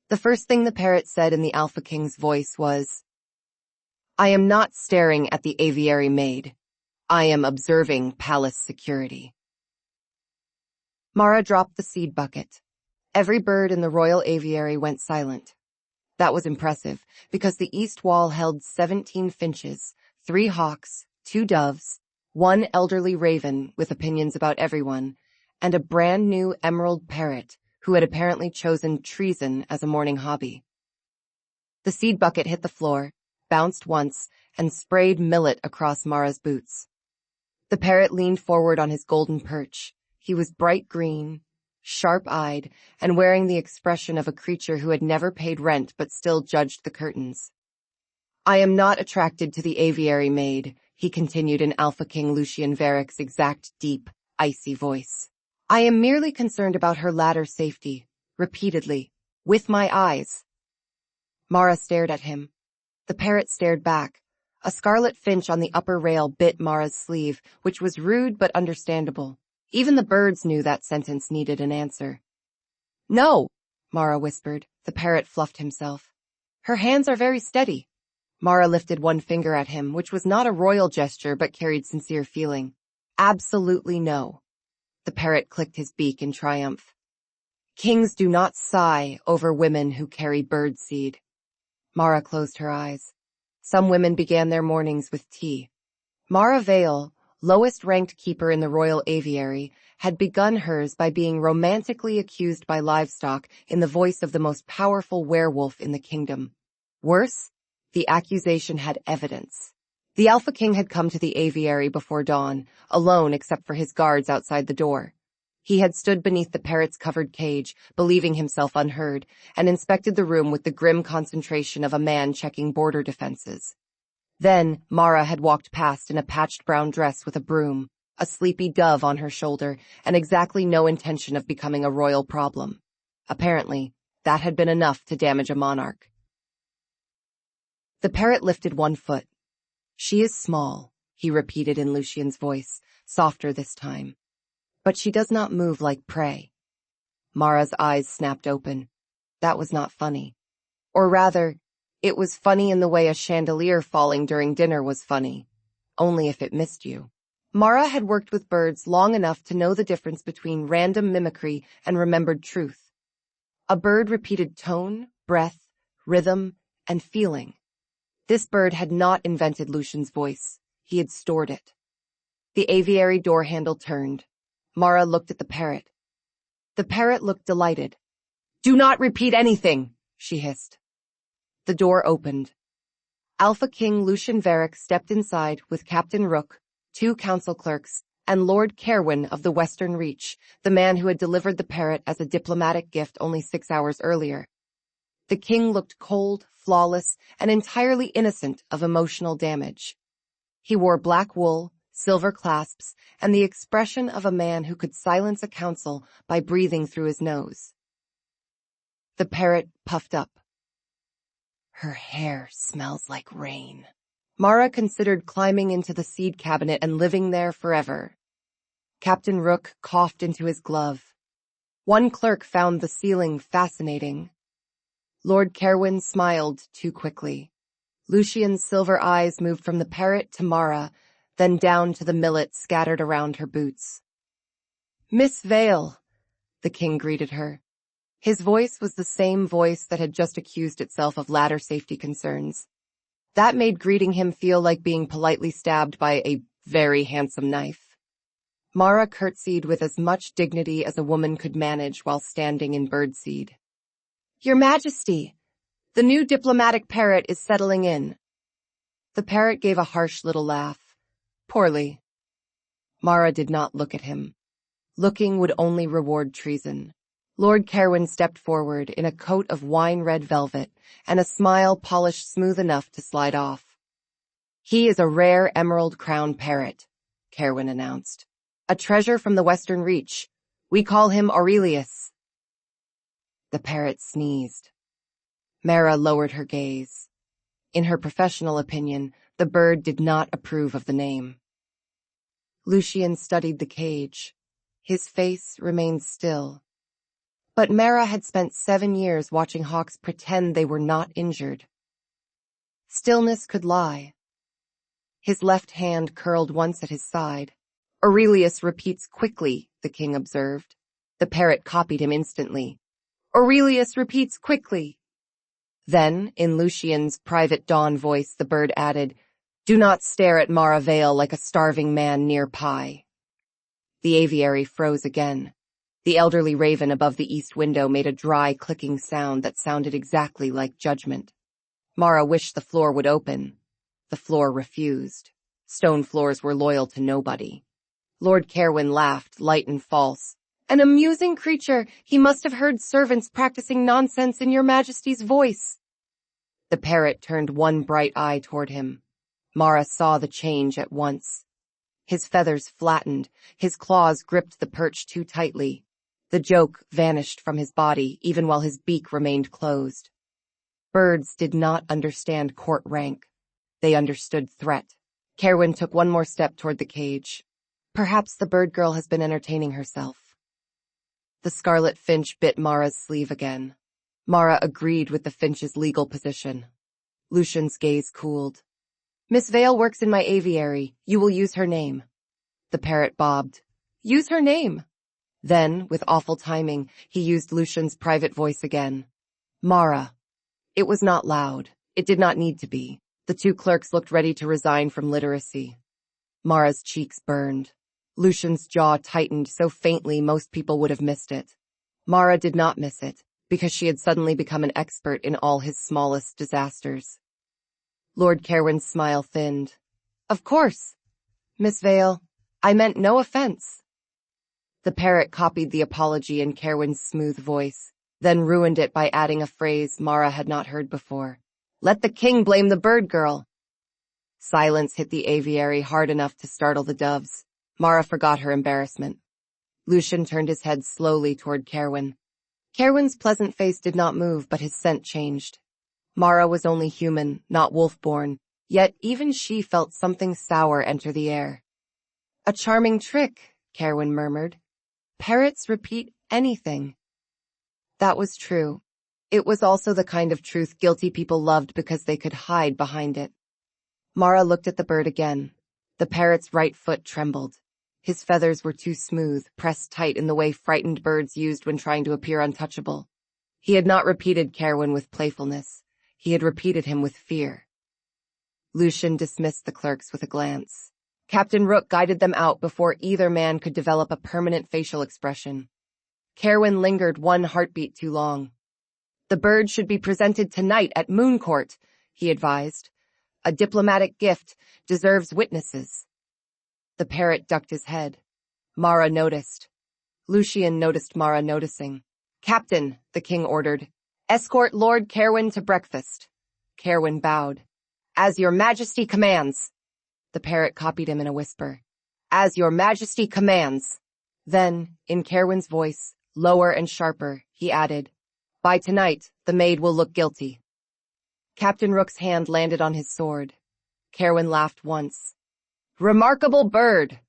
The first thing the parrot said in the Alpha King's voice was, "I am not staring at the aviary maid. I am observing palace security." Mara dropped the seed bucket. Every bird in the royal aviary went silent. That was impressive, because the east wall held 17 finches, 3 hawks, 2 doves, 1 elderly raven with opinions about everyone, and a brand new emerald parrot who had apparently chosen treason as a morning hobby. The seed bucket hit the floor, bounced once, and sprayed millet across Mara's boots. The parrot leaned forward on his golden perch. He was bright green, sharp-eyed, and wearing the expression of a creature who had never paid rent but still judged the curtains. "I am not attracted to the aviary maid," he continued in Alpha King Lucien Verrick's exact, deep, icy voice. "I am merely concerned about her ladder safety, repeatedly, with my eyes." Mara stared at him. The parrot stared back. A scarlet finch on the upper rail bit Mara's sleeve, which was rude but understandable. Even the birds knew that sentence needed an answer. "No," Mara whispered. The parrot fluffed himself. "Her hands are very steady." Mara lifted one finger at him, which was not a royal gesture but carried sincere feeling. "Absolutely no." The parrot clicked his beak in triumph. "Kings do not sigh over women who carry birdseed." Mara closed her eyes. Some women began their mornings with tea. Mara Vale, lowest-ranked keeper in the royal aviary, had begun hers by being romantically accused by livestock in the voice of the most powerful werewolf in the kingdom. Worse, the accusation had evidence. The Alpha King had come to the aviary before dawn, alone except for his guards outside the door. He had stood beneath the parrot's covered cage, believing himself unheard, and inspected the room with the grim concentration of a man checking border defenses. Then Mara had walked past in a patched brown dress with a broom, a sleepy dove on her shoulder, and exactly no intention of becoming a royal problem. Apparently, that had been enough to damage a monarch. The parrot lifted one foot. "She is small," he repeated in Lucien's voice, softer this time. "But she does not move like prey." Mara's eyes snapped open. That was not funny. Or rather, it was funny in the way a chandelier falling during dinner was funny, only if it missed you. Mara had worked with birds long enough to know the difference between random mimicry and remembered truth. A bird repeated tone, breath, rhythm, and feeling. This bird had not invented Lucien's voice. He had stored it. The aviary door handle turned. Mara looked at the parrot. The parrot looked delighted. "Do not repeat anything," she hissed. The door opened. Alpha King Lucien Verrick stepped inside with Captain Rook, 2 council clerks, and Lord Kerwin of the Western Reach, the man who had delivered the parrot as a diplomatic gift only 6 hours earlier. The king looked cold, flawless, and entirely innocent of emotional damage. He wore black wool, silver clasps, and the expression of a man who could silence a council by breathing through his nose. The parrot puffed up. "Her hair smells like rain." Mara considered climbing into the seed cabinet and living there forever. Captain Rook coughed into his glove. One clerk found the ceiling fascinating. Lord Kerwin smiled too quickly. Lucien's silver eyes moved from the parrot to Mara, then down to the millet scattered around her boots. "Miss Vale," the king greeted her. His voice was the same voice that had just accused itself of ladder safety concerns. That made greeting him feel like being politely stabbed by a very handsome knife. Mara curtsied with as much dignity as a woman could manage while standing in birdseed. "Your Majesty, the new diplomatic parrot is settling in." The parrot gave a harsh little laugh. "Poorly." Mara did not look at him. Looking would only reward treason. Lord Kerwin stepped forward in a coat of wine-red velvet and a smile polished smooth enough to slide off. "He is a rare emerald crown parrot," Kerwin announced. "A treasure from the Western Reach. We call him Aurelius." The parrot sneezed. Mara lowered her gaze. In her professional opinion, the bird did not approve of the name. Lucien studied the cage. His face remained still. But Mara had spent 7 years watching hawks pretend they were not injured. Stillness could lie. His left hand curled once at his side. Aurelius repeats quickly, the king observed. The parrot copied him instantly. Aurelius repeats quickly. Then, in Lucian's private dawn voice, the bird added, "Do not stare at Mara Vale like a starving man near pie." The aviary froze again. The elderly raven above the east window made a dry, clicking sound that sounded exactly like judgment. Mara wished the floor would open. The floor refused. Stone floors were loyal to nobody. Lord Caerwyn laughed, light and false. "An amusing creature! He must have heard servants practicing nonsense in your Majesty's voice." The parrot turned one bright eye toward him. Mara saw the change at once. His feathers flattened, his claws gripped the perch too tightly. The joke vanished from his body, even while his beak remained closed. Birds did not understand court rank. They understood threat. Caerwyn took one more step toward the cage. Perhaps the bird girl has been entertaining herself. The scarlet finch bit Mara's sleeve again. Mara agreed with the finch's legal position. Lucian's gaze cooled. "Miss Vale works in my aviary. You will use her name." The parrot bobbed. "Use her name." Then, with awful timing, he used Lucian's private voice again. "Mara." It was not loud. It did not need to be. The two clerks looked ready to resign from literacy. Mara's cheeks burned. Lucian's jaw tightened so faintly most people would have missed it. Mara did not miss it, because she had suddenly become an expert in all his smallest disasters. Lord Caerwyn's smile thinned. "Of course, Miss Vale. I meant no offense." The parrot copied the apology in Caerwyn's smooth voice, then ruined it by adding a phrase Mara had not heard before. "Let the king blame the bird girl." Silence hit the aviary hard enough to startle the doves. Mara forgot her embarrassment. Lucian turned his head slowly toward Caerwyn. Caerwyn's pleasant face did not move, but his scent changed. Mara was only human, not wolf-born, yet even she felt something sour enter the air. "A charming trick," Caerwyn murmured. "Parrots repeat anything." That was true. It was also the kind of truth guilty people loved because they could hide behind it. Mara looked at the bird again. The parrot's right foot trembled. His feathers were too smooth, pressed tight in the way frightened birds used when trying to appear untouchable. He had not repeated Caerwyn with playfulness. He had repeated him with fear. Lucian dismissed the clerks with a glance. Captain Rook guided them out before either man could develop a permanent facial expression. Caerwyn lingered one heartbeat too long. "The bird should be presented tonight at Moon Court," he advised. "A diplomatic gift deserves witnesses." The parrot ducked his head. Mara noticed. Lucian noticed Mara noticing. "Captain," the king ordered, "escort Lord Caerwyn to breakfast." Caerwyn bowed. "As your Majesty commands." The parrot copied him in a whisper. "As your Majesty commands." Then, in Caerwyn's voice, lower and sharper, he added, "By tonight, the maid will look guilty." Captain Rook's hand landed on his sword. Caerwyn laughed once. "Remarkable bird!"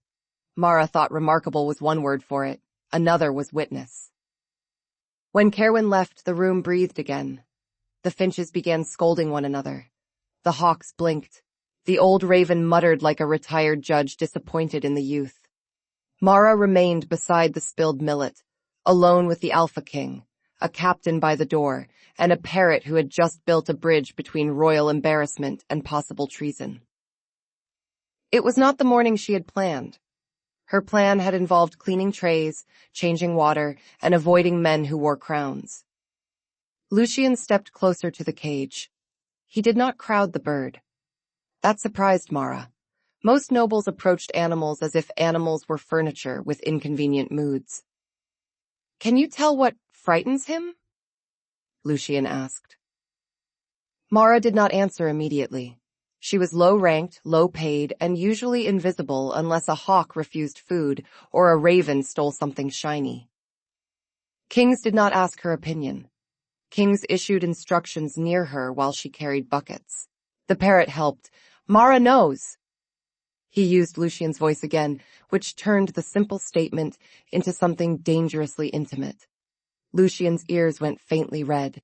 Mara thought remarkable was one word for it. Another was witness. When Caerwyn left, the room breathed again. The finches began scolding one another. The hawks blinked. The old raven muttered like a retired judge disappointed in the youth. Mara remained beside the spilled millet, alone with the Alpha King, a captain by the door, and a parrot who had just built a bridge between royal embarrassment and possible treason. It was not the morning she had planned. Her plan had involved cleaning trays, changing water, and avoiding men who wore crowns. Lucian stepped closer to the cage. He did not crowd the bird. That surprised Mara. Most nobles approached animals as if animals were furniture with inconvenient moods. "Can you tell what frightens him?" Lucian asked. Mara did not answer immediately. She was low-ranked, low-paid, and usually invisible unless a hawk refused food or a raven stole something shiny. Kings did not ask her opinion. Kings issued instructions near her while she carried buckets. The parrot helped. "Mara knows." He used Lucian's voice again, which turned the simple statement into something dangerously intimate. Lucian's ears went faintly red.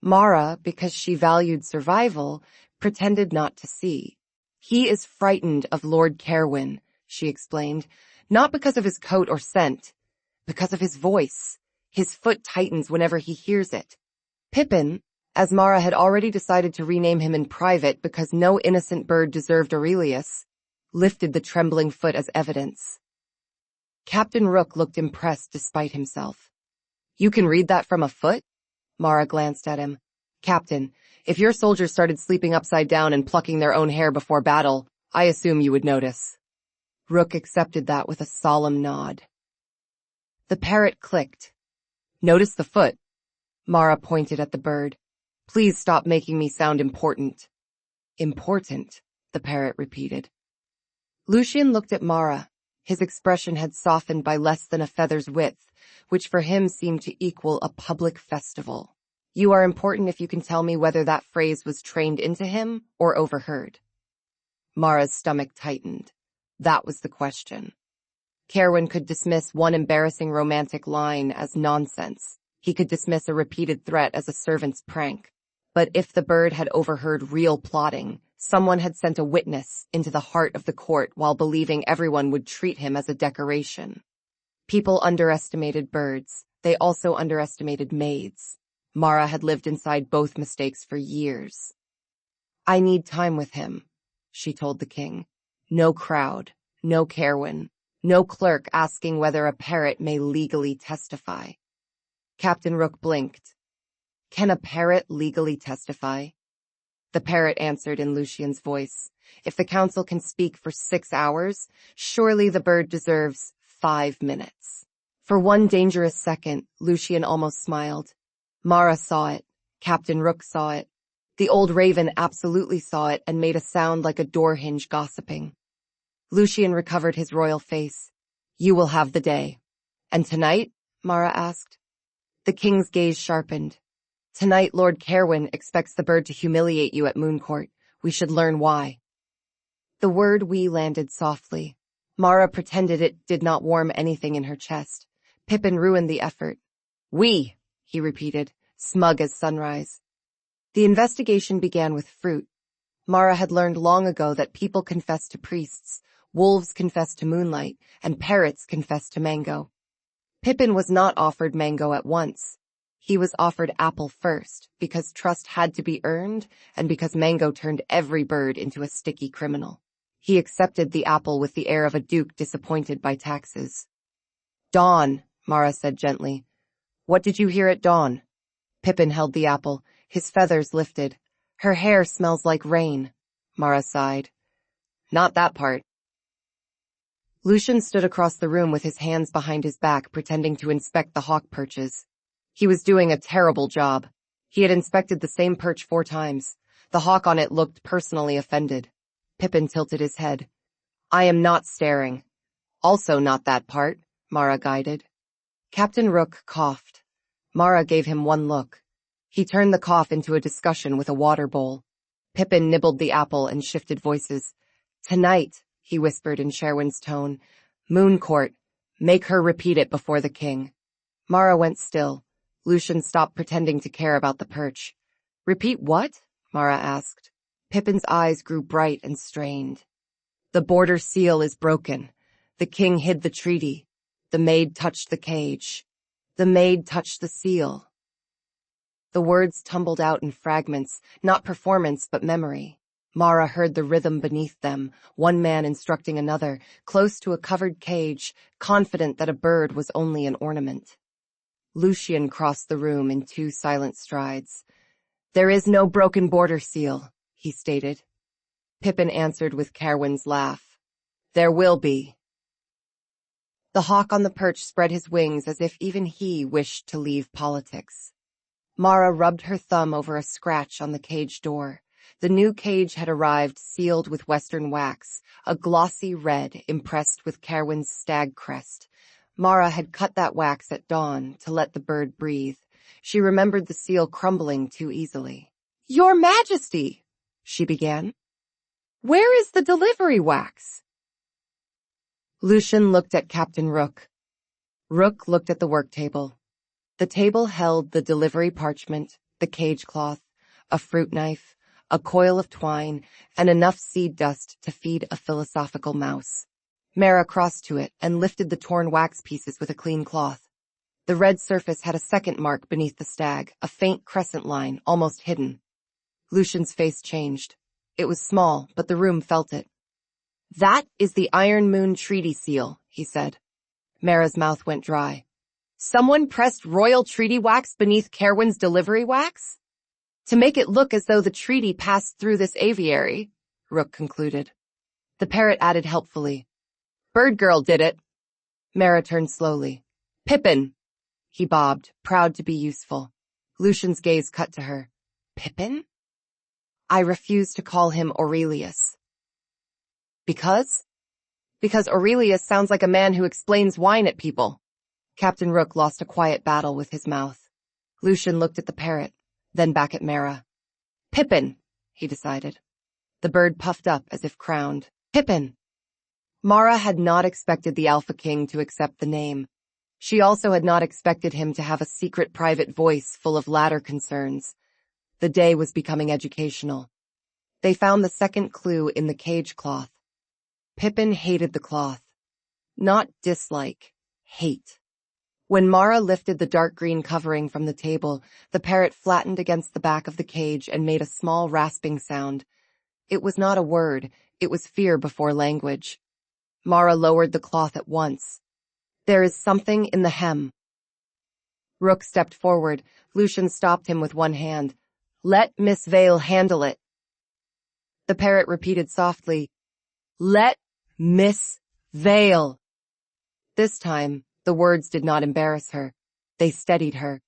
Mara, because she valued survival, pretended not to see. He is frightened of Lord Carwyn, she explained, not because of his coat or scent, because of his voice. His foot tightens whenever he hears it. Pippin, as Mara had already decided to rename him in private because no innocent bird deserved Aurelius, lifted the trembling foot as evidence. Captain Rook looked impressed despite himself. You can read that from a foot? Mara glanced at him. Captain, if your soldiers started sleeping upside down and plucking their own hair before battle, I assume you would notice. Rook accepted that with a solemn nod. The parrot clicked. Notice the foot. Mara pointed at the bird. Please stop making me sound important. Important, the parrot repeated. Lucian looked at Mara. His expression had softened by less than a feather's width, which for him seemed to equal a public festival. You are important if you can tell me whether that phrase was trained into him or overheard. Mara's stomach tightened. That was the question. Carwyn could dismiss one embarrassing romantic line as nonsense. He could dismiss a repeated threat as a servant's prank. But if the bird had overheard real plotting, someone had sent a witness into the heart of the court while believing everyone would treat him as a decoration. People underestimated birds. They also underestimated maids. Mara had lived inside both mistakes for years. I need time with him, she told the king. No crowd, no Carwyn, no clerk asking whether a parrot may legally testify. Captain Rook blinked. Can a parrot legally testify? The parrot answered in Lucian's voice. If the council can speak for 6 hours, surely the bird deserves 5 minutes. For one dangerous second, Lucian almost smiled. Mara saw it. Captain Rook saw it. The old raven absolutely saw it and made a sound like a door hinge gossiping. Lucian recovered his royal face. You will have the day. And tonight? Mara asked. The king's gaze sharpened. Tonight, Lord Carwyn expects the bird to humiliate you at Mooncourt. We should learn why. The word we landed softly. Mara pretended it did not warm anything in her chest. Pippin ruined the effort. We, he repeated, smug as sunrise. The investigation began with fruit. Mara had learned long ago that people confess to priests, wolves confess to moonlight, and parrots confess to mango. Pippin was not offered mango at once. He was offered apple first, because trust had to be earned, and because mango turned every bird into a sticky criminal. He accepted the apple with the air of a duke disappointed by taxes. Dawn, Mara said gently. What did you hear at dawn? Pippin held the apple, his feathers lifted. Her hair smells like rain, Mara sighed. Not that part. Lucian stood across the room with his hands behind his back, pretending to inspect the hawk perches. He was doing a terrible job. He had inspected the same perch 4 times. The hawk on it looked personally offended. Pippin tilted his head. I am not staring. Also not that part, Mara guided. Captain Rook coughed. Mara gave him one look. He turned the cough into a discussion with a water bowl. Pippin nibbled the apple and shifted voices. Tonight, he whispered in Sherwin's tone. Mooncourt. Make her repeat it before the king. Mara went still. Lucian stopped pretending to care about the perch. Repeat what? Mara asked. Pippin's eyes grew bright and strained. The border seal is broken. The king hid the treaty. The maid touched the cage. The maid touched the seal. The words tumbled out in fragments, not performance but memory. Mara heard the rhythm beneath them, one man instructing another, close to a covered cage, confident that a bird was only an ornament. Lucian crossed the room in 2 silent strides. There is no broken border seal, he stated. Pippin answered with Carwyn's laugh. There will be. The hawk on the perch spread his wings as if even he wished to leave politics. Mara rubbed her thumb over a scratch on the cage door. The new cage had arrived sealed with western wax, a glossy red impressed with Carwyn's stag crest. Mara had cut that wax at dawn to let the bird breathe. She remembered the seal crumbling too easily. Your Majesty, she began. Where is the delivery wax? Lucian looked at Captain Rook. Rook looked at the work table. The table held the delivery parchment, the cage cloth, a fruit knife, a coil of twine, and enough seed dust to feed a philosophical mouse. Mara crossed to it and lifted the torn wax pieces with a clean cloth. The red surface had a second mark beneath the stag, a faint crescent line, almost hidden. Lucian's face changed. It was small, but the room felt it. "That is the Iron Moon Treaty Seal," he said. Mara's mouth went dry. "Someone pressed royal treaty wax beneath Kerwin's delivery wax? To make it look as though the treaty passed through this aviary," Rook concluded. The parrot added helpfully, "Bird Girl did it." Mara turned slowly. "Pippin," he bobbed, proud to be useful. Lucian's gaze cut to her. "Pippin?" "I refuse to call him Aurelius." "Because?" "Because Aurelius sounds like a man who explains wine at people." Captain Rook lost a quiet battle with his mouth. Lucian looked at the parrot, then back at Mara. "Pippin," he decided. The bird puffed up as if crowned. "Pippin." Mara had not expected the Alpha King to accept the name. She also had not expected him to have a secret private voice full of ladder concerns. The day was becoming educational. They found the second clue in the cage cloth. Pippin hated the cloth. Not dislike, hate. When Mara lifted the dark green covering from the table, the parrot flattened against the back of the cage and made a small rasping sound. It was not a word, it was fear before language. Mara lowered the cloth at once. "There is something in the hem." Rook stepped forward. Lucian stopped him with one hand. "Let Miss Vale handle it." The parrot repeated softly, "Let Miss Vale." This time, the words did not embarrass her. They steadied her.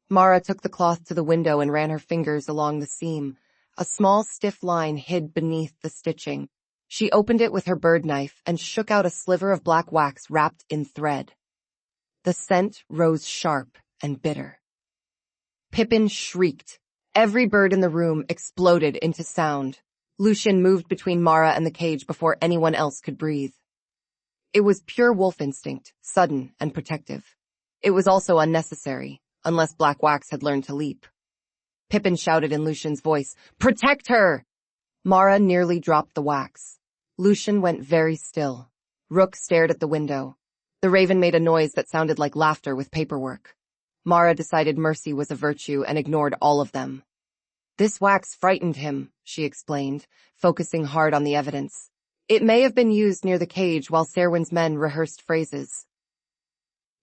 Mara took the cloth to the window and ran her fingers along the seam. A small stiff line hid beneath the stitching. She opened it with her bird knife and shook out a sliver of black wax wrapped in thread. The scent rose sharp and bitter. Pippin shrieked. Every bird in the room exploded into sound. Lucian moved between Mara and the cage before anyone else could breathe. It was pure wolf instinct, sudden and protective. It was also unnecessary, unless black wax had learned to leap. Pippin shouted in Lucian's voice, "Protect her!" Mara nearly dropped the wax. Lucian went very still. Rook stared at the window. The raven made a noise that sounded like laughter with paperwork. Mara decided mercy was a virtue and ignored all of them. "This wax frightened him," she explained, focusing hard on the evidence. "It may have been used near the cage while Serwyn's men rehearsed phrases."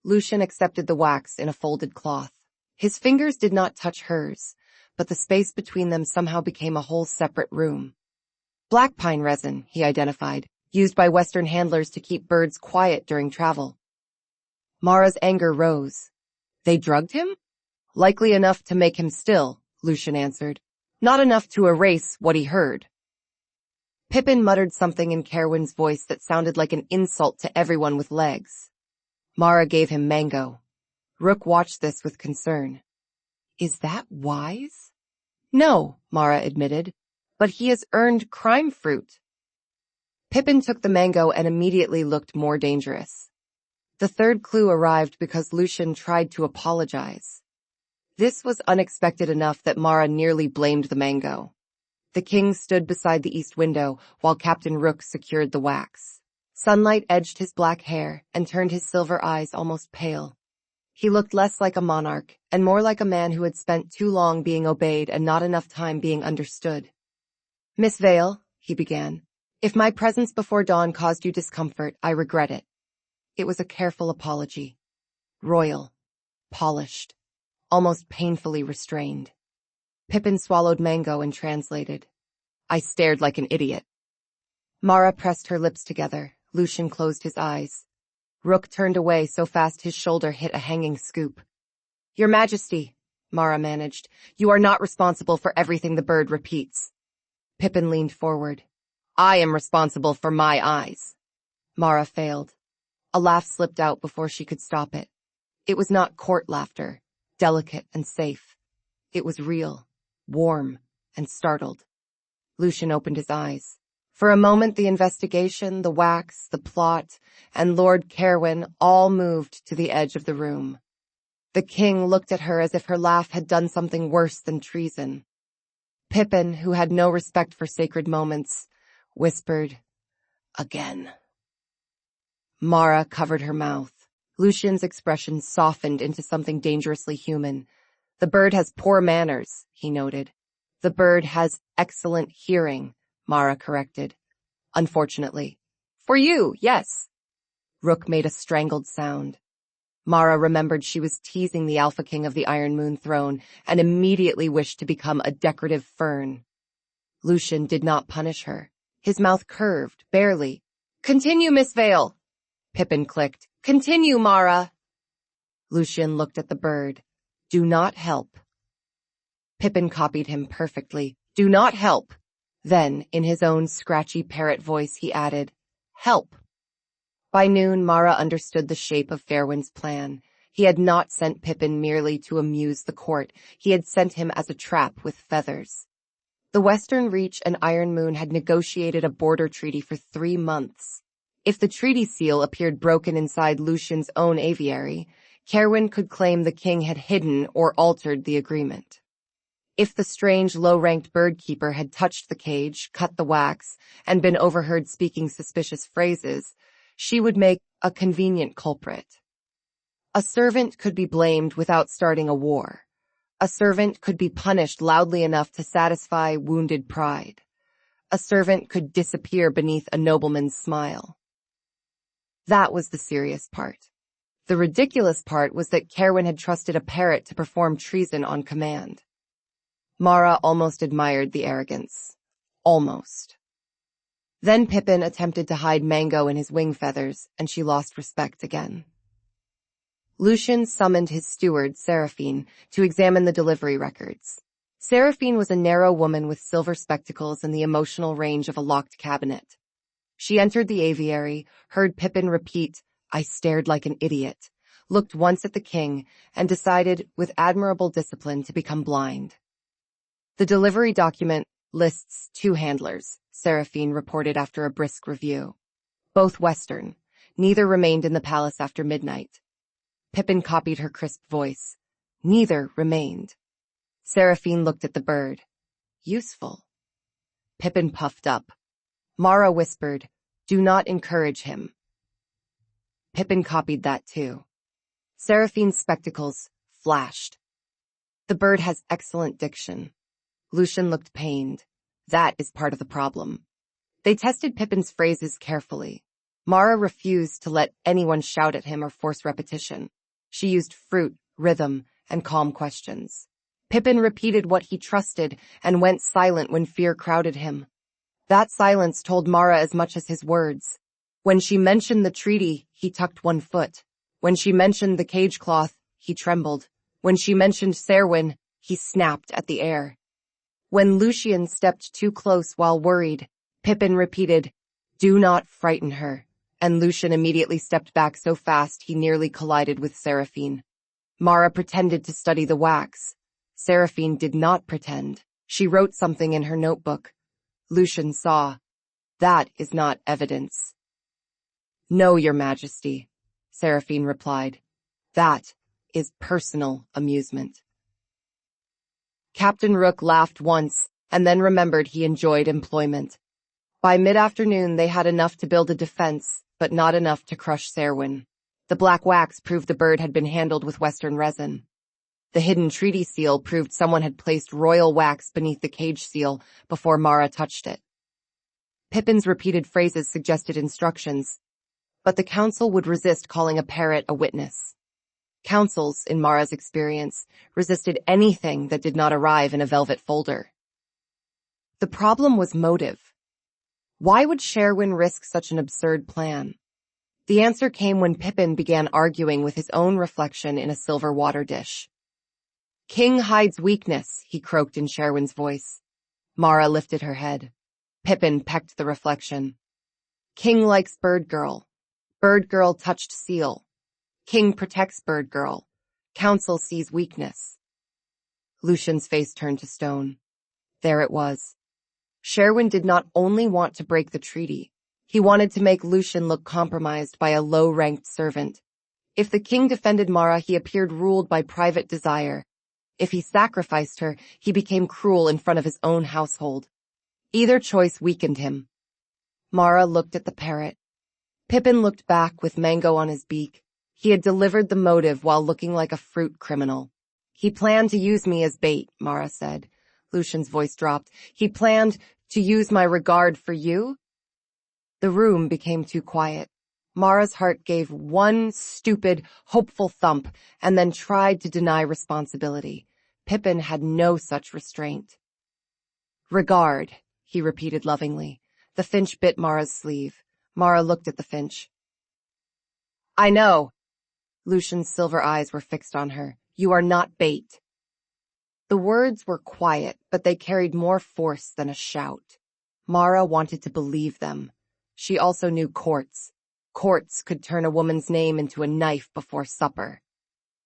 Lucian accepted the wax in a folded cloth. His fingers did not touch hers, but the space between them somehow became a whole separate room. Black pine resin, he identified, used by Western handlers to keep birds quiet during travel. Mara's anger rose. "They drugged him?" "Likely enough to make him still," Lucian answered. "Not enough to erase what he heard." Pippin muttered something in Kerwin's voice that sounded like an insult to everyone with legs. Mara gave him mango. Rook watched this with concern. "Is that wise?" "No," Mara admitted, "but he has earned crime fruit." Pippin took the mango and immediately looked more dangerous. The third clue arrived because Lucian tried to apologize. This was unexpected enough that Mara nearly blamed the mango. The king stood beside the east window while Captain Rook secured the wax. Sunlight edged his black hair and turned his silver eyes almost pale. He looked less like a monarch and more like a man who had spent too long being obeyed and not enough time being understood. "Miss Vale," he began, "if my presence before dawn caused you discomfort, I regret it." It was a careful apology. Royal. Polished. Almost painfully restrained. Pippin swallowed mango and translated. "I stared like an idiot." Mara pressed her lips together. Lucian closed his eyes. Rook turned away so fast his shoulder hit a hanging scoop. "Your Majesty," Mara managed, "you are not responsible for everything the bird repeats." Pippin leaned forward. "I am responsible for my eyes." Mara failed. A laugh slipped out before she could stop it. It was not court laughter, delicate and safe. It was real, warm, and startled. Lucian opened his eyes. For a moment the investigation, the wax, the plot, and Lord Kerwin all moved to the edge of the room. The king looked at her as if her laugh had done something worse than treason. Pippin, who had no respect for sacred moments, whispered, "Again." Mara covered her mouth. Lucian's expression softened into something dangerously human. "The bird has poor manners," he noted. "The bird has excellent hearing," Mara corrected. "Unfortunately." "For you, yes." Rook made a strangled sound. Mara remembered she was teasing the Alpha King of the Iron Moon throne and immediately wished to become a decorative fern. Lucian did not punish her. His mouth curved, barely. "Continue, Miss Vale." Pippin clicked. "Continue, Mara." Lucian looked at the bird. "Do not help." Pippin copied him perfectly. "Do not help." Then, in his own scratchy parrot voice, he added, "Help." By noon, Mara understood the shape of Fairwind's plan. He had not sent Pippin merely to amuse the court. He had sent him as a trap with feathers. The Western Reach and Iron Moon had negotiated a border treaty for 3 months. If the treaty seal appeared broken inside Lucian's own aviary, Cerwyn could claim the king had hidden or altered the agreement. If the strange, low-ranked bird keeper had touched the cage, cut the wax, and been overheard speaking suspicious phrases, she would make a convenient culprit. A servant could be blamed without starting a war. A servant could be punished loudly enough to satisfy wounded pride. A servant could disappear beneath a nobleman's smile. That was the serious part. The ridiculous part was that Cerwyn had trusted a parrot to perform treason on command. Mara almost admired the arrogance. Almost. Then Pippin attempted to hide Mango in his wing feathers, and she lost respect again. Lucian summoned his steward, Seraphine, to examine the delivery records. Seraphine was a narrow woman with silver spectacles and the emotional range of a locked cabinet. She entered the aviary, heard Pippin repeat, "I stared like an idiot," looked once at the king, and decided, with admirable discipline, to become blind. "The delivery document lists 2 handlers," Seraphine reported after a brisk review. "Both Western. Neither remained in the palace after midnight." Pippin copied her crisp voice. "Neither remained." Seraphine looked at the bird. "Useful." Pippin puffed up. Mara whispered, "Do not encourage him." Pippin copied that too. Seraphine's spectacles flashed. "The bird has excellent diction." Lucian looked pained. "That is part of the problem." They tested Pippin's phrases carefully. Mara refused to let anyone shout at him or force repetition. She used fruit, rhythm, and calm questions. Pippin repeated what he trusted and went silent when fear crowded him. That silence told Mara as much as his words. When she mentioned the treaty, he tucked one foot. When she mentioned the cage cloth, he trembled. When she mentioned Cerwyn, he snapped at the air. When Lucian stepped too close while worried, Pippin repeated, "Do not frighten her," and Lucian immediately stepped back so fast he nearly collided with Seraphine. Mara pretended to study the wax. Seraphine did not pretend. She wrote something in her notebook. Lucian saw. "That is not evidence." "No, Your Majesty," Seraphine replied. "That is personal amusement." Captain Rook laughed once and then remembered he enjoyed employment. By mid-afternoon they had enough to build a defense, but not enough to crush Cerwyn. The black wax proved the bird had been handled with Western resin. The hidden treaty seal proved someone had placed royal wax beneath the cage seal before Mara touched it. Pippin's repeated phrases suggested instructions, but the council would resist calling a parrot a witness. Councils, in Mara's experience, resisted anything that did not arrive in a velvet folder. The problem was motive. Why would Cerwyn risk such an absurd plan? The answer came when Pippin began arguing with his own reflection in a silver water dish. "King hides weakness," he croaked in Cerwyn's voice. Mara lifted her head. Pippin pecked the reflection. "King likes bird girl. Bird girl touched seal. King protects bird girl. Council sees weakness." Lucian's face turned to stone. There it was. Cerwyn did not only want to break the treaty. He wanted to make Lucian look compromised by a low-ranked servant. If the king defended Mara, he appeared ruled by private desire. If he sacrificed her, he became cruel in front of his own household. Either choice weakened him. Mara looked at the parrot. Pippin looked back with mango on his beak. He had delivered the motive while looking like a fruit criminal. He planned to use me as bait, Mara said. Lucian's voice dropped. He planned to use my regard for you? The room became too quiet. Mara's heart gave one stupid, hopeful thump and then tried to deny responsibility. Pippin had no such restraint. Regard, he repeated lovingly. The finch bit Mara's sleeve. Mara looked at the finch. I know. Lucian's silver eyes were fixed on her. You are not bait. The words were quiet, but they carried more force than a shout. Mara wanted to believe them. She also knew courts. Courts could turn a woman's name into a knife before supper.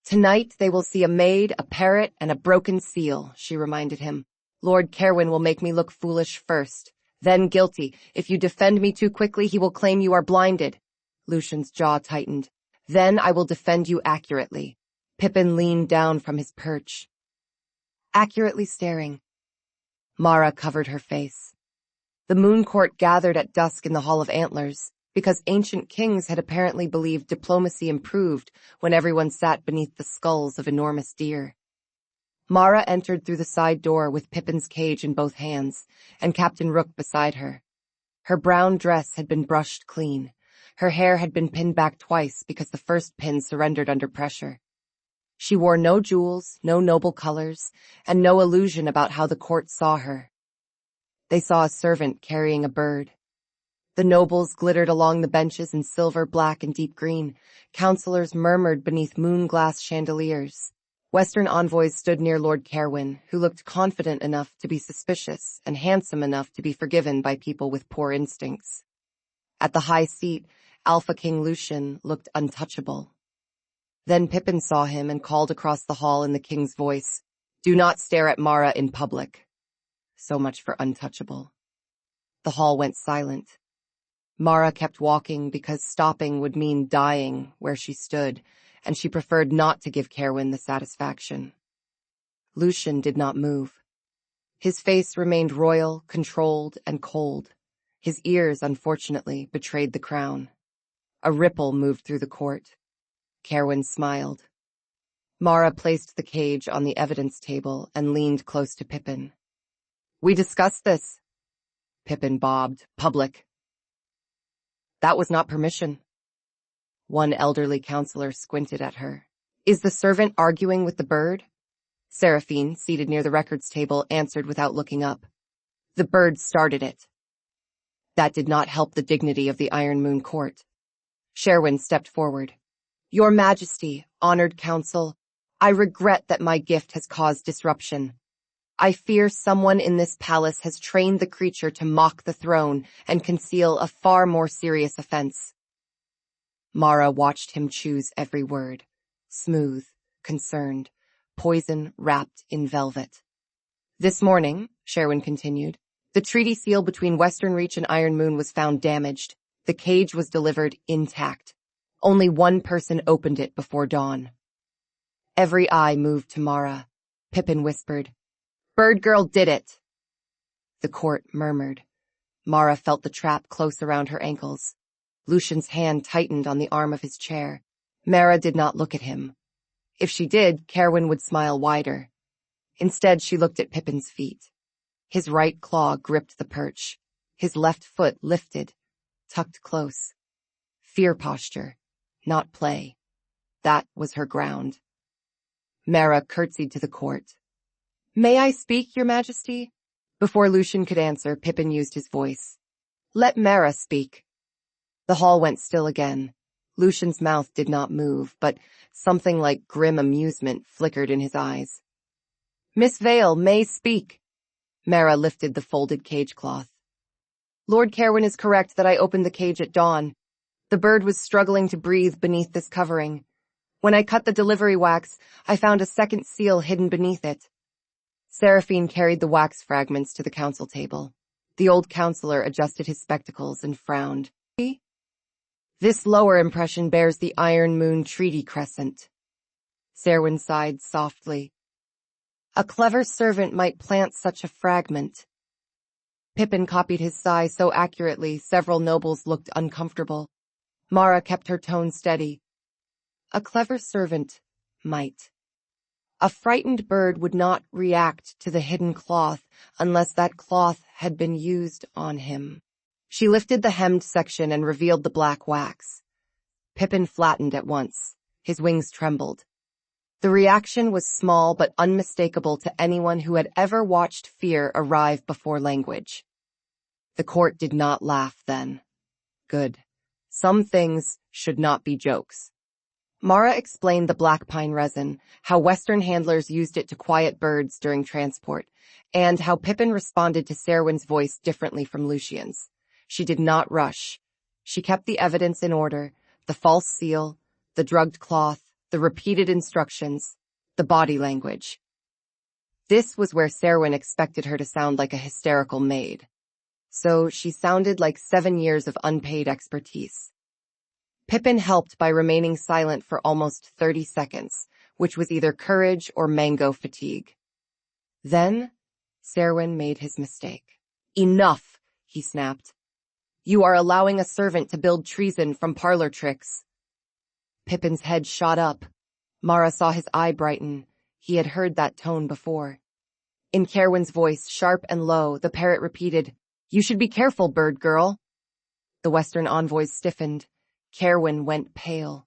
Tonight they will see a maid, a parrot, and a broken seal, she reminded him. Lord Cerwyn will make me look foolish first, then guilty. If you defend me too quickly, he will claim you are blinded. Lucian's jaw tightened. Then I will defend you accurately. Pippin leaned down from his perch. Accurately staring. Mara covered her face. The moon court gathered at dusk in the Hall of Antlers, because ancient kings had apparently believed diplomacy improved when everyone sat beneath the skulls of enormous deer. Mara entered through the side door with Pippin's cage in both hands, and Captain Rook beside her. Her brown dress had been brushed clean. Her hair had been pinned back twice because the first pin surrendered under pressure. She wore no jewels, no noble colors, and no illusion about how the court saw her. They saw a servant carrying a bird. The nobles glittered along the benches in silver, black, and deep green. Counselors murmured beneath moon-glass chandeliers. Western envoys stood near Lord Cerwyn, who looked confident enough to be suspicious and handsome enough to be forgiven by people with poor instincts. At the high seat, Alpha King Lucian looked untouchable. Then Pippin saw him and called across the hall in the king's voice, "Do not stare at Mara in public." So much for untouchable. The hall went silent. Mara kept walking because stopping would mean dying where she stood, and she preferred not to give Cerwyn the satisfaction. Lucian did not move. His face remained royal, controlled, and cold. His ears, unfortunately, betrayed the crown. A ripple moved through the court. Cerwyn smiled. Mara placed the cage on the evidence table and leaned close to Pippin. "We discussed this." Pippin bobbed. "Public." "That was not permission." One elderly counselor squinted at her. "Is the servant arguing with the bird?" Seraphine, seated near the records table, answered without looking up. "The bird started it." That did not help the dignity of the Iron Moon Court. Cerwyn stepped forward. "Your Majesty, honored council, I regret that my gift has caused disruption. I fear someone in this palace has trained the creature to mock the throne and conceal a far more serious offense." Mara watched him choose every word. Smooth, concerned, poison wrapped in velvet. "This morning," Cerwyn continued, "the treaty seal between Western Reach and Iron Moon was found damaged. The cage was delivered intact. Only one person opened it before dawn." Every eye moved to Mara. Pippin whispered, "Bird Girl did it." The court murmured. Mara felt the trap close around her ankles. Lucian's hand tightened on the arm of his chair. Mara did not look at him. If she did, Cerwyn would smile wider. Instead, she looked at Pippin's feet. His right claw gripped the perch. His left foot lifted, tucked close. Fear posture, not play. That was her ground. Mara curtsied to the court. "May I speak, Your Majesty?" Before Lucian could answer, Pippin used his voice. "Let Mara speak." The hall went still again. Lucian's mouth did not move, but something like grim amusement flickered in his eyes. "Miss Vale may speak." Mara lifted the folded cage cloth. "Lord Cerwyn is correct that I opened the cage at dawn. The bird was struggling to breathe beneath this covering. When I cut the delivery wax, I found a second seal hidden beneath it." Seraphine carried the wax fragments to the council table. The old counselor adjusted his spectacles and frowned. This lower impression bears the Iron Moon Treaty Crescent. Serwyn sighed softly. A clever servant might plant such a fragment. Pippin copied his sigh so accurately, several nobles looked uncomfortable. Mara kept her tone steady. A clever servant might. A frightened bird would not react to the hidden cloth unless that cloth had been used on him. She lifted the hemmed section and revealed the black wax. Pippin flattened at once. His wings trembled. The reaction was small but unmistakable to anyone who had ever watched fear arrive before language. The court did not laugh then. Good. Some things should not be jokes. Mara explained the black pine resin, how Western handlers used it to quiet birds during transport, and how Pippin responded to Serwyn's voice differently from Lucian's. She did not rush. She kept the evidence in order, the false seal, the drugged cloth, the repeated instructions, the body language. This was where Serwyn expected her to sound like a hysterical maid. So she sounded like 7 years of unpaid expertise. Pippin helped by remaining silent for almost 30 seconds, which was either courage or mango fatigue. Then, Serwyn made his mistake. Enough, he snapped. You are allowing a servant to build treason from parlor tricks. Pippin's head shot up. Mara saw his eye brighten. He had heard that tone before. In Cerwyn's voice, sharp and low, the parrot repeated, You should be careful, bird girl. The Western envoys stiffened. Cerwyn went pale.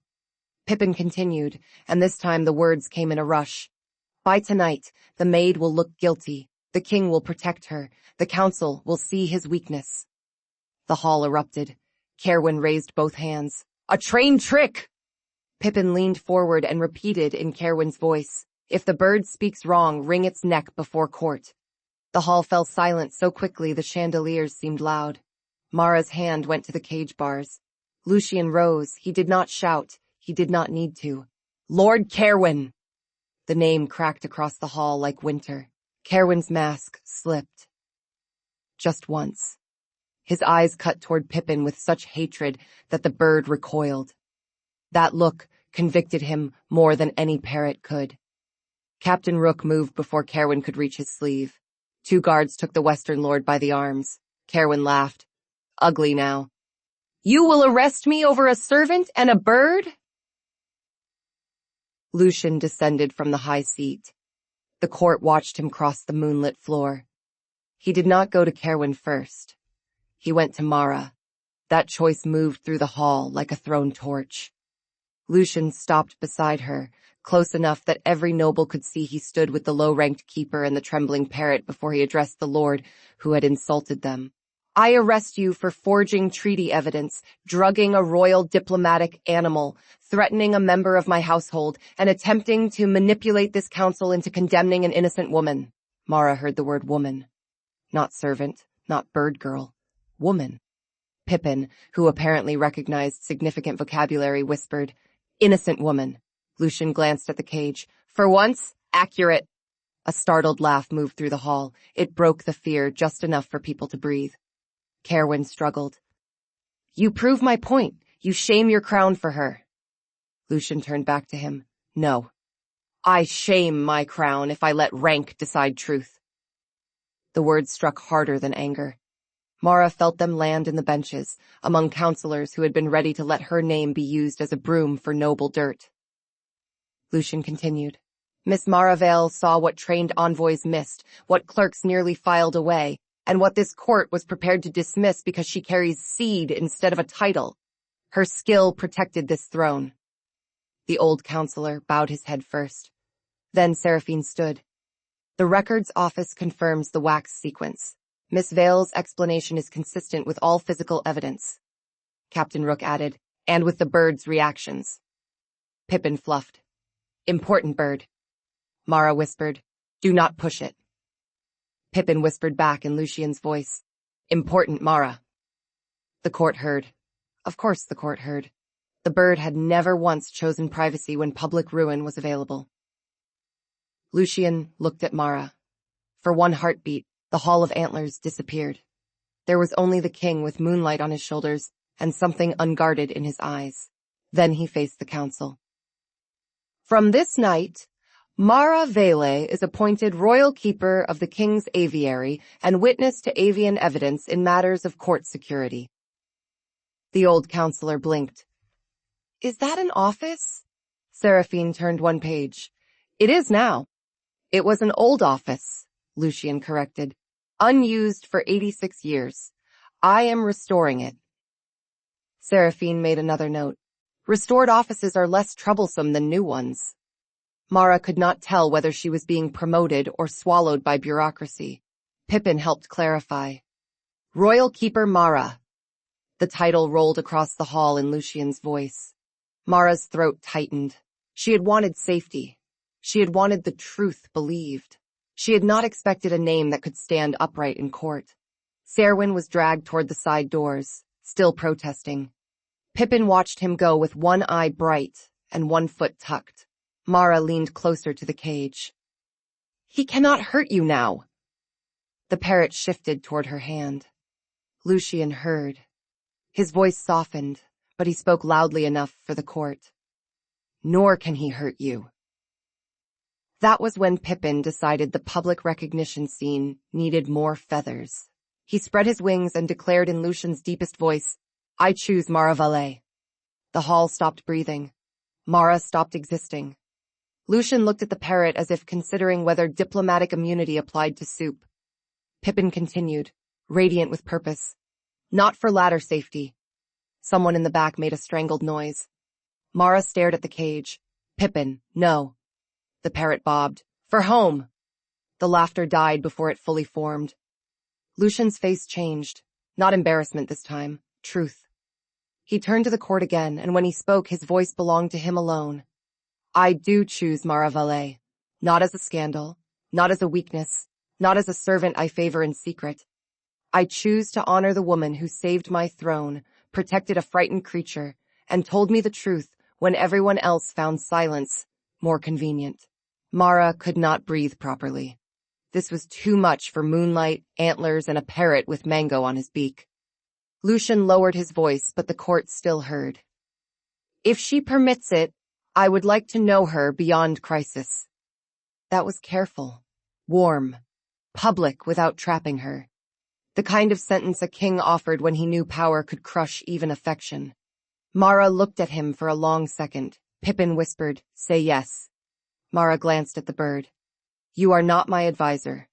Pippin continued, and this time the words came in a rush. By tonight, the maid will look guilty. The king will protect her. The council will see his weakness. The hall erupted. Cerwyn raised both hands. A trained trick! Pippin leaned forward and repeated in Cerwyn's voice, If the bird speaks wrong, wring its neck before court. The hall fell silent so quickly the chandeliers seemed loud. Mara's hand went to the cage bars. Lucian rose. He did not shout. He did not need to. Lord Cerwyn! The name cracked across the hall like winter. Cerwyn's mask slipped. Just once. His eyes cut toward Pippin with such hatred that the bird recoiled. That look convicted him more than any parrot could. Captain Rook moved before Cerwyn could reach his sleeve. 2 guards took the Western Lord by the arms. Cerwyn laughed. Ugly now. You will arrest me over a servant and a bird? Lucian descended from the high seat. The court watched him cross the moonlit floor. He did not go to Cerwyn first. He went to Mara. That choice moved through the hall like a thrown torch. Lucian stopped beside her, close enough that every noble could see he stood with the low-ranked keeper and the trembling parrot before he addressed the lord who had insulted them. I arrest you for forging treaty evidence, drugging a royal diplomatic animal, threatening a member of my household, and attempting to manipulate this council into condemning an innocent woman. Mara heard the word woman. Not servant, not bird girl. Woman. Pippin, who apparently recognized significant vocabulary, whispered, Innocent woman. Lucian glanced at the cage. For once, accurate. A startled laugh moved through the hall. It broke the fear just enough for people to breathe. Cerwyn struggled. You prove my point. You shame your crown for her. Lucian turned back to him. No. I shame my crown if I let rank decide truth. The words struck harder than anger. Mara felt them land in the benches, among counselors who had been ready to let her name be used as a broom for noble dirt. Lucian continued. Miss Maravale saw what trained envoys missed, what clerks nearly filed away, and what this court was prepared to dismiss because she carries seed instead of a title. Her skill protected this throne. The old counselor bowed his head first. Then Seraphine stood. The records office confirms the wax sequence. Miss Vale's explanation is consistent with all physical evidence. Captain Rook added, and with the bird's reactions. Pippin fluffed. Important bird. Mara whispered, Do not push it. Pippin whispered back in Lucian's voice, Important Mara. The court heard. Of course the court heard. The bird had never once chosen privacy when public ruin was available. Lucian looked at Mara. For one heartbeat, the Hall of Antlers disappeared. There was only the king with moonlight on his shoulders and something unguarded in his eyes. Then he faced the council. From this night, Mara Vele is appointed royal keeper of the king's aviary and witness to avian evidence in matters of court security. The old counselor blinked. Is that an office? Seraphine turned one page. It is now. It was an old office, Lucian corrected. Unused for 86 years. I am restoring it. Seraphine made another note. Restored offices are less troublesome than new ones. Mara could not tell whether she was being promoted or swallowed by bureaucracy. Pippin helped clarify. Royal Keeper Mara. The title rolled across the hall in Lucian's voice. Mara's throat tightened. She had wanted safety. She had wanted the truth believed. She had not expected a name that could stand upright in court. Serwyn was dragged toward the side doors, still protesting. Pippin watched him go with one eye bright and one foot tucked. Mara leaned closer to the cage. He cannot hurt you now. The parrot shifted toward her hand. Lucian heard. His voice softened, but he spoke loudly enough for the court. Nor can he hurt you. That was when Pippin decided the public recognition scene needed more feathers. He spread his wings and declared in Lucian's deepest voice, I choose Mara Vele. The hall stopped breathing. Mara stopped existing. Lucian looked at the parrot as if considering whether diplomatic immunity applied to soup. Pippin continued, radiant with purpose. Not for ladder safety. Someone in the back made a strangled noise. Mara stared at the cage. Pippin, no. The parrot bobbed. For home. The laughter died before it fully formed. Lucian's face changed. Not embarrassment this time. Truth. He turned to the court again, and when he spoke, his voice belonged to him alone. I do choose Mara Vele. Not as a scandal. Not as a weakness. Not as a servant I favor in secret. I choose to honor the woman who saved my throne, protected a frightened creature, and told me the truth when everyone else found silence more convenient. Mara could not breathe properly. This was too much for moonlight, antlers, and a parrot with mango on his beak. Lucian lowered his voice, but the court still heard. If she permits it, I would like to know her beyond crisis. That was careful, warm, public without trapping her. The kind of sentence a king offered when he knew power could crush even affection. Mara looked at him for a long second. Pippin whispered, say yes. Mara glanced at the bird. You are not my advisor.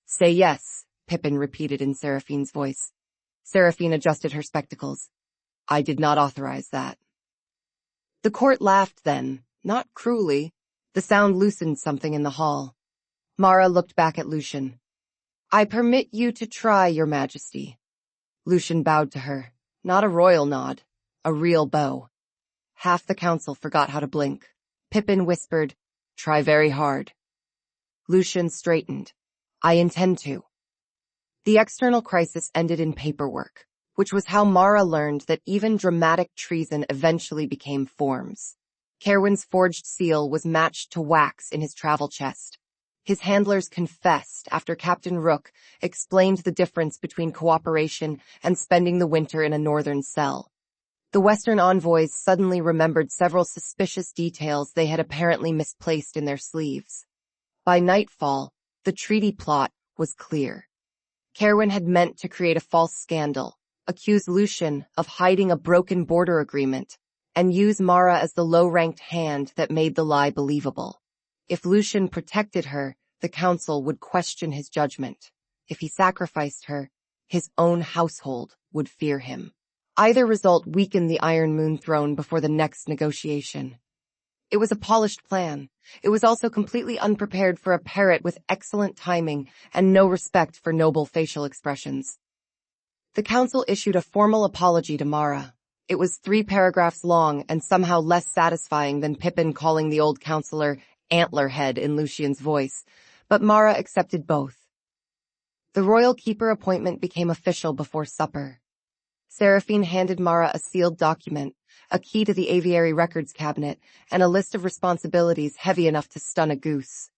Say yes, Pippin repeated in Seraphine's voice. Seraphine adjusted her spectacles. I did not authorize that. The court laughed then, not cruelly. The sound loosened something in the hall. Mara looked back at Lucian. I permit you to try, Your Majesty. Lucian bowed to her. Not a royal nod, a real bow. Half the council forgot how to blink. Pippin whispered, try very hard. Lucian straightened. I intend to. The external crisis ended in paperwork, which was how Mara learned that even dramatic treason eventually became forms. Kerwin's forged seal was matched to wax in his travel chest. His handlers confessed after Captain Rook explained the difference between cooperation and spending the winter in a northern cell. The Western envoys suddenly remembered several suspicious details they had apparently misplaced in their sleeves. By nightfall, the treaty plot was clear. Kerwin had meant to create a false scandal, accuse Lucian of hiding a broken border agreement, and use Mara as the low-ranked hand that made the lie believable. If Lucian protected her, the council would question his judgment. If he sacrificed her, his own household would fear him. Either result weakened the Iron Moon throne before the next negotiation. It was a polished plan. It was also completely unprepared for a parrot with excellent timing and no respect for noble facial expressions. The council issued a formal apology to Mara. It was 3 paragraphs long and somehow less satisfying than Pippin calling the old counselor Antlerhead in Lucian's voice, but Mara accepted both. The royal keeper appointment became official before supper. Seraphine handed Mara a sealed document, a key to the aviary records cabinet, and a list of responsibilities heavy enough to stun a goose.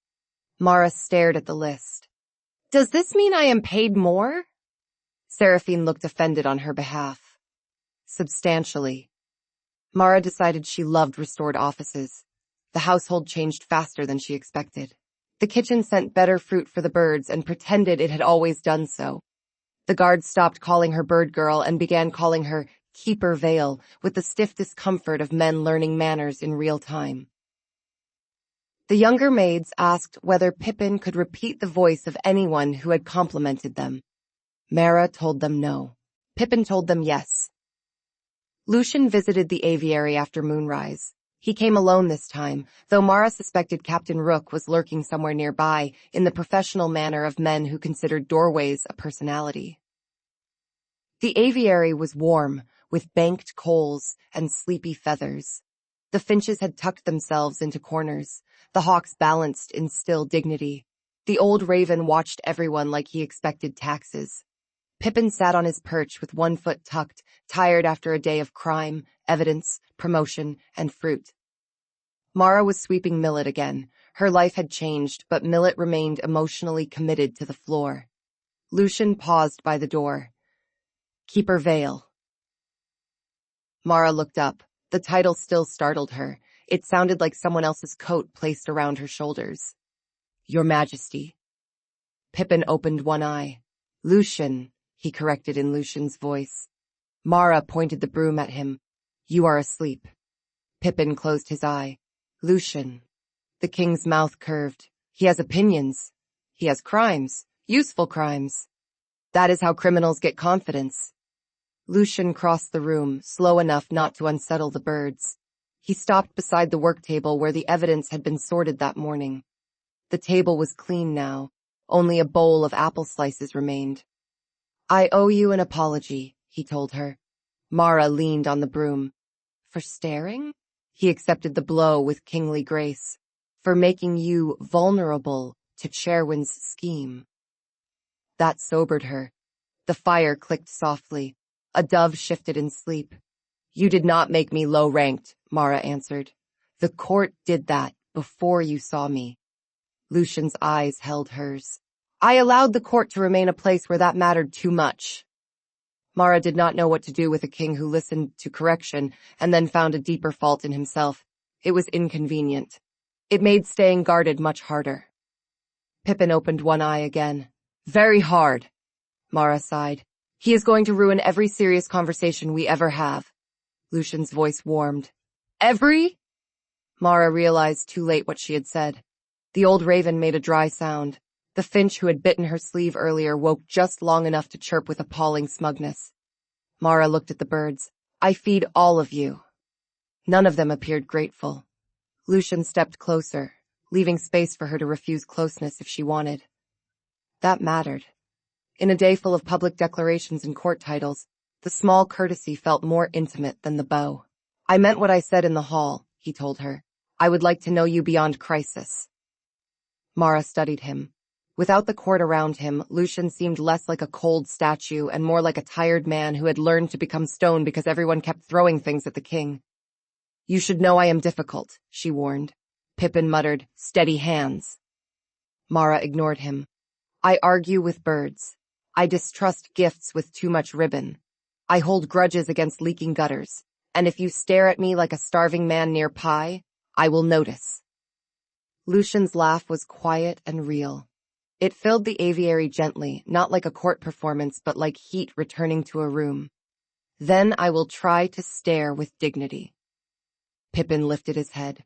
Mara stared at the list. Does this mean I am paid more? Seraphine looked offended on her behalf. Substantially. Mara decided she loved restored offices. The household changed faster than she expected. The kitchen sent better fruit for the birds and pretended it had always done so. The guards stopped calling her bird girl and began calling her Keeper Vale, with the stiff discomfort of men learning manners in real time. The younger maids asked whether Pippin could repeat the voice of anyone who had complimented them. Mara told them no. Pippin told them yes. Lucian visited the aviary after moonrise. He came alone this time, though Mara suspected Captain Rook was lurking somewhere nearby in the professional manner of men who considered doorways a personality. The aviary was warm, with banked coals and sleepy feathers. The finches had tucked themselves into corners, the hawks balanced in still dignity. The old raven watched everyone like he expected taxes. Pippin sat on his perch with one foot tucked, tired after a day of crime, evidence, promotion, and fruit. Mara was sweeping Millet again. Her life had changed, but Millet remained emotionally committed to the floor. Lucian paused by the door. Keeper Vale. Mara looked up. The title still startled her. It sounded like someone else's coat placed around her shoulders. Your Majesty. Pippin opened one eye. Lucian, he corrected in Lucian's voice. Mara pointed the broom at him. You are asleep. Pippin closed his eye. Lucian. The king's mouth curved. He has opinions. He has crimes. Useful crimes. That is how criminals get confidence. Lucian crossed the room, slow enough not to unsettle the birds. He stopped beside the work table where the evidence had been sorted that morning. The table was clean now. Only a bowl of apple slices remained. I owe you an apology, he told her. Mara leaned on the broom. For staring? He accepted the blow with kingly grace. For making you vulnerable to Cherwin's scheme. That sobered her. The fire clicked softly. A dove shifted in sleep. You did not make me low-ranked, Mara answered. The court did that before you saw me. Lucian's eyes held hers. I allowed the court to remain a place where that mattered too much. Mara did not know what to do with a king who listened to correction and then found a deeper fault in himself. It was inconvenient. It made staying guarded much harder. Pippin opened one eye again. Very hard, Mara sighed. He is going to ruin every serious conversation we ever have. Lucian's voice warmed. Every? Mara realized too late what she had said. The old raven made a dry sound. The finch who had bitten her sleeve earlier woke just long enough to chirp with appalling smugness. Mara looked at the birds. I feed all of you. None of them appeared grateful. Lucian stepped closer, leaving space for her to refuse closeness if she wanted. That mattered. In a day full of public declarations and court titles, the small courtesy felt more intimate than the bow. I meant what I said in the hall, he told her. I would like to know you beyond crisis. Mara studied him. Without the court around him, Lucian seemed less like a cold statue and more like a tired man who had learned to become stone because everyone kept throwing things at the king. You should know I am difficult, she warned. Pippin muttered, steady hands. Mara ignored him. I argue with birds. I distrust gifts with too much ribbon. I hold grudges against leaking gutters. And if you stare at me like a starving man near pie, I will notice. Lucian's laugh was quiet and real. It filled the aviary gently, not like a court performance, but like heat returning to a room. Then I will try to stare with dignity. Pippin lifted his head.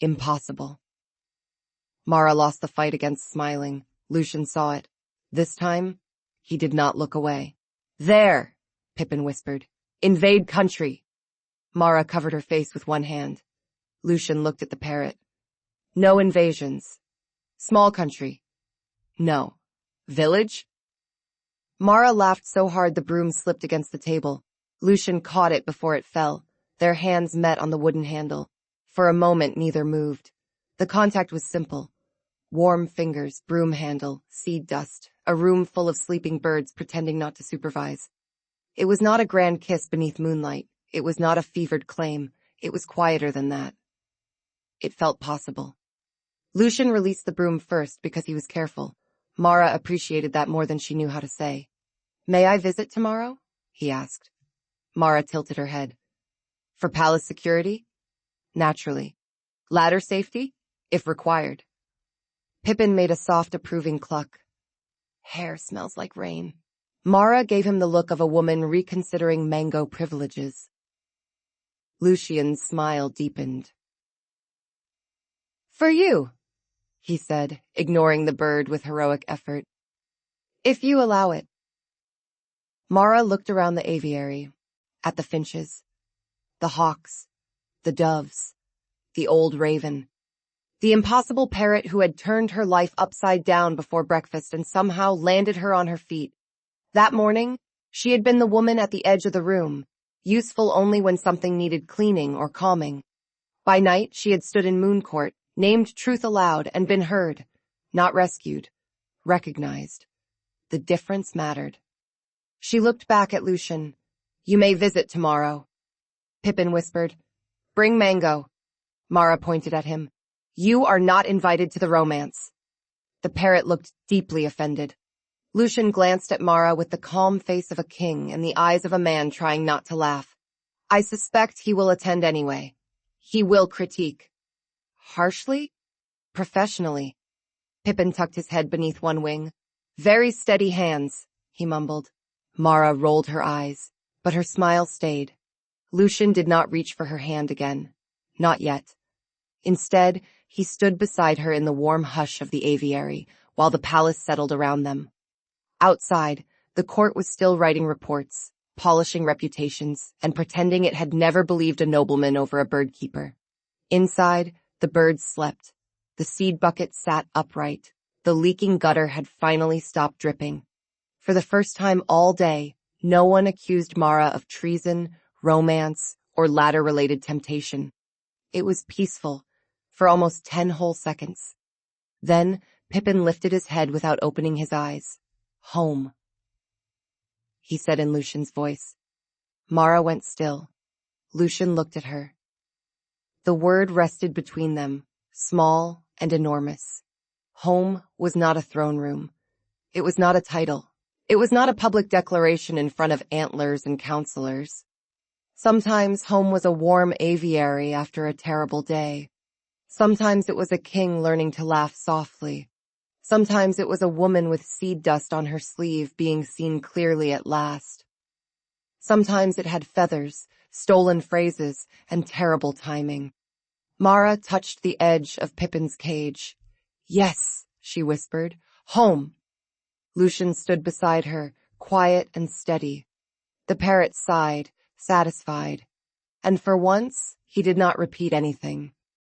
Impossible. Mara lost the fight against smiling. Lucian saw it. This time, he did not look away. There, Pippin whispered. Invade country. Mara covered her face with one hand. Lucian looked at the parrot. No invasions. Small country. No. Village? Mara laughed so hard the broom slipped against the table. Lucian caught it before it fell. Their hands met on the wooden handle. For a moment, neither moved. The contact was simple. Warm fingers, broom handle, seed dust, a room full of sleeping birds pretending not to supervise. It was not a grand kiss beneath moonlight. It was not a fevered claim. It was quieter than that. It felt possible. Lucian released the broom first because he was careful. Mara appreciated that more than she knew how to say. May I visit tomorrow? He asked. Mara tilted her head. For palace security? Naturally. Ladder safety? If required. Pippin made a soft approving cluck. Hair smells like rain. Mara gave him the look of a woman reconsidering mango privileges. Lucian's smile deepened. For you, he said, ignoring the bird with heroic effort. If you allow it. Mara looked around the aviary, at the finches, the hawks, the doves, the old raven, the impossible parrot who had turned her life upside down before breakfast and somehow landed her on her feet. That morning, she had been the woman at the edge of the room, useful only when something needed cleaning or calming. By night, she had stood in Moon Court, named truth aloud, and been heard, not rescued, recognized. The difference mattered. She looked back at Lucian. You may visit tomorrow. Pippin whispered. Bring mango. Mara pointed at him. You are not invited to the romance. The parrot looked deeply offended. Lucian glanced at Mara with the calm face of a king and the eyes of a man trying not to laugh. I suspect he will attend anyway. He will critique. Harshly? Professionally. Pippin tucked his head beneath one wing. Very steady hands, he mumbled. Mara rolled her eyes, but her smile stayed. Lucian did not reach for her hand again. Not yet. Instead, he stood beside her in the warm hush of the aviary, while the palace settled around them. Outside, the court was still writing reports, polishing reputations, and pretending it had never believed a nobleman over a bird keeper. Inside, the birds slept. The seed bucket sat upright. The leaking gutter had finally stopped dripping. For the first time all day, no one accused Mara of treason, romance, or ladder-related temptation. It was peaceful, for almost 10 whole seconds. Then, Pippin lifted his head without opening his eyes. Home, he said in Lucian's voice. Mara went still. Lucian looked at her. The word rested between them, small and enormous. Home was not a throne room. It was not a title. It was not a public declaration in front of antlers and counselors. Sometimes home was a warm aviary after a terrible day. Sometimes it was a king learning to laugh softly. Sometimes it was a woman with seed dust on her sleeve being seen clearly at last. Sometimes it had feathers, stolen phrases, and terrible timing. Mara touched the edge of Pippin's cage. Yes, she whispered. Home. Lucian stood beside her, quiet and steady. The parrot sighed, satisfied. And for once, he did not repeat anything.